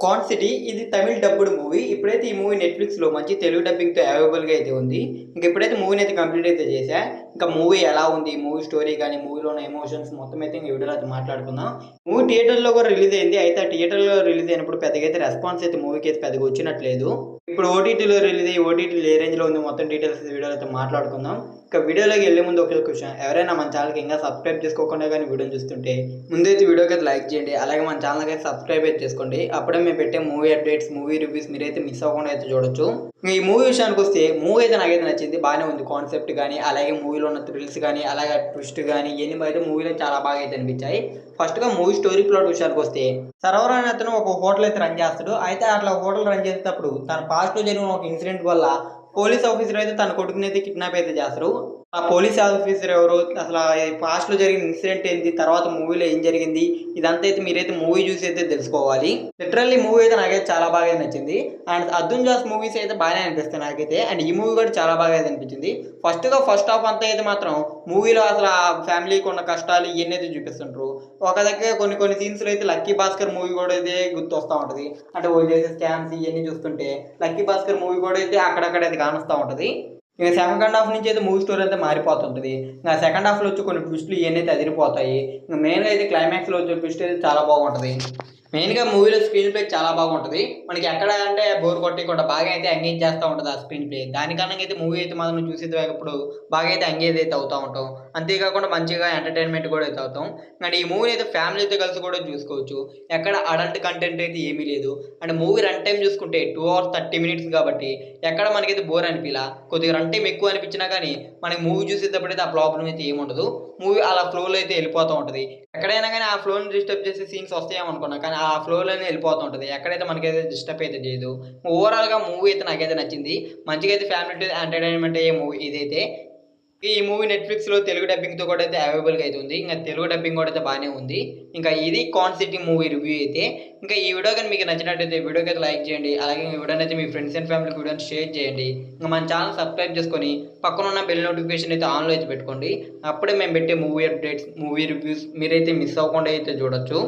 'Corn city' ఇది Tamil dubbed movie. ఇప్పుడైతే ఈ మూవీ నెట్‌ఫ్లిక్స్‌లో మంచి తెలుగు డబ్బింగ్‌తో అవైలబుల్‌గా అయితే ఉంది. ఇంక ఇప్పుడైతే మూవీని అయితే కంప్లీట్ అయితే చేశా. ఇంకా మూవీ ఎలా ఉంది? మూవీ స్టోరీ గాని, మూవీలో ఉన్న ఎమోషన్స్ మొత్తం అయితే ఈ వీడియోలో అయితే మాట్లాడుకుందాం. మూవీ థియేటర్‌లో కూడా రిలీజ్ అయింది. అయితే ఆ థియేటర్‌లో రిలీజ్ అయినప్పుడు పెద్దగా అయితే రెస్పాన్స్ అయితే మూవీకి అయితే పెద్దగా వచ్చినట్లేదు. ఇప్పుడు ఓటీటీలో రిలీజ్ అయ్యి ఓటీటీలో ఏ రేంజ్‌లో ఉంది మొత్తం డీటెయిల్స్ ఈ వీడియోలో అయితే మాట్లాడుకుందాం. ఇక వీడియోలోకి వెళ్ళే ముందు ఒకే ఒక విషయం. ఎవరైనా మన ఛానెల్‌కి ఇంకా సబ్స్క్రైబ్ చేసుకోకుండా గాని వీడియోని చూస్తుంటే ముందైతే వీడియోకి అయితే లైక్ చేయండి. అలాగే మన ఛానెల్‌కి అయితే సబ్స్క్రైబ్ అయితే చేసుకోండి. అప్పుడే మేము పెట్టే మూవీ అప్డేట్స్, మూవీ రివ్యూస్ మీరైతే మిస్ అవ్వకుండా అయితే చూడొచ్చు. ఈ మూవీ విషయానికొస్తే మూవీ అయితే నాకైతే నచ్చింది. బానే ఉంది. కాన్సెప్ట్ గాని, అలాగే మూవీలో ఉన్న థ్రిల్స్ గాని, అలాగే ట్విస్ట్ గాని ఇయన్నీ అయితే మూవీలో చాలా బాగా అయితే అనిపించాయి. ఫస్ట్‌గా మూవీ స్టోరీ ప్లాట్ విషయానికొస్తే సర్వర్ అనే అతను ఒక హోటల్ అయితే రన్ చేస్తాడు. అయితే అట్లా హోటల్ రన్ చేసేటప్పుడు తన పాస్ట్‌లో జరిగిన ఒక ఇన్సిడెంట్ వల్ల పోలీస్ ఆఫీసర్ అయితే తన కొడుకునైతే కిడ్నాప్ అయితే చేస్తారు. ఆ పోలీస్ ఆఫీసర్ ఎవరు? అసల పాస్ట్‌లో జరిగిన ఇన్సిడెంట్ ఏంటి? తర్వాత మూవీలో ఏం జరిగింది? ఇదంతా అయితే మీరైతే మూవీ చూసి అయితే తెలుసుకోవాలి. లిటరల్లీ మూవీ అయితే నాకైతే చాలా బాగా నచ్చింది. అండ్ 'అర్జున్ దాస్' మూవీస్ అయితే బాగానే అనిపిస్తాయి నాకైతే. అండ్ ఈ మూవీ కూడా చాలా బాగా అయితే అనిపించింది. ఫస్ట్ హాఫ్ అంతా అయితే మాత్రం మూవీలో అసల ఆ ఫ్యామిలీకి ఉన్న కష్టాలు ఇయన్నీ అయితే చూపిస్తుంటారు. ఒక దగ్గర కొన్ని కొన్ని సీన్స్‌లో అయితే 'లక్కీ భాస్కర్' మూవీ కూడా అయితే గుర్తొస్తా ఉంటది. అంటే వాళ్ళు చేసే స్కామ్స్ ఇయన్నీ చూస్తుంటే 'లక్కీ భాస్కర్' మూవీ కూడా అయితే అక్కడక్కడ అయితే కానొస్తా ఉంటది. ఇక సెకండ్ హాఫ్ నుంచి అయితే మూవీ స్టోరీ అంతా మారిపోతుంటది. ఇంగ సెకండ్ హాఫ్‌లో వచ్చి కొన్ని ట్విస్ట్‌లు ఇయన్నీ అయితే అదిరిపోతాయి. ఇంక మెయిన్‌గా అయితే క్లైమాక్స్‌లో వచ్చే ట్విస్ట్ అయితే చాలా బాగుంటది. మెయిన్‌గా మూవీలో స్క్రీన్ ప్లే చాలా బాగుంటది. మనకి ఎక్కడ అంటే బోర్ కొట్టకుండా బాగా అయితే ఎంగేజ్ చేస్తా ఉంటది ఆ స్క్రీన్ ప్లే. దానికన్నా అయితే మూవీ అయితే మనం చూసేటప్పుడు బాగా అయితే ఎంగేజ్ అయితే అవుతా ఉంటాం. అంతేకాకుండా మంచిగా ఎంటర్‌టైన్‌మెంట్ కూడా అయితే అవుతాం. అండ్ ఈ మూవీని అయితే ఫ్యామిలీతో కలిసి కూడా చూసుకోవచ్చు. ఎక్కడ అడల్ట్ కంటెంట్ అయితే ఏమీ లేదు. అండ్ మూవీ రన్ టైమ్ చూసుకుంటే 2 అవర్స్ 30 మినిట్స్ కాబట్టి ఎక్కడ మనకైతే బోర్ అనిపియలా. కొద్దిగా రన్ టైమ్ ఎక్కువ అనిపించినా గానీ మనకి మూవీ చూసేటప్పుడైతే ఆ ప్రాబ్లమ్ అయితే ఏముండదు. మూవీ అలా ఫ్లోలో అయితే ఎళ్ళిపోతా ఉంటది. ఎక్కడైనా గానీ ఆ ఫ్లోని డిస్టర్బ్ చేసే సీన్స్ వస్తాయేమో అనుకున్నా. కానీ ఆ ఫ్లోలోనే ఎళ్ళిపోతూ ఉంటది. ఎక్కడైతే మనకైతే డిస్టర్బ్ అయితే చేయదు. ఓవరాల్‌గా మూవీ అయితే నాకైతే నచ్చింది. మంచిగా అయితే ఫ్యామిలీ ఎంటర్‌టైన్‌మెంట్ అయ్యే మూవీ ఇదైతే. ఈ మూవీ నెట్‌ఫ్లిక్స్‌లో తెలుగు డబ్బింగ్‌తో కూడా అయితే అవైలబుల్‌గా అయితే ఉంది. ఇంక తెలుగు డబ్బింగ్ కూడా అయితే బానే ఉంది. ఇంకా ఇది 'కార్న్ సిటీ' మూవీ రివ్యూ అయితే. ఇంకా ఈ వీడియో గాని మీకు నచ్చినట్టయితే వీడియోకి అయితే లైక్ చేయండి. అలాగే ఈ వీడియోని అయితే మీ ఫ్రెండ్స్ అండ్ ఫ్యామిలీకి వీడియోని షేర్ చేయండి. ఇంక మన ఛానెల్ సబ్స్క్రైబ్ చేసుకొని పక్కనున్న బెల్ నోటిఫికేషన్ అయితే ఆన్‌లో అయితే పెట్టుకోండి. అప్పుడే మేము పెట్టే మూవీ అప్డేట్స్, మూవీ రివ్యూస్ మీరైతే మిస్ అవ్వకుండా అయితే చూడొచ్చు.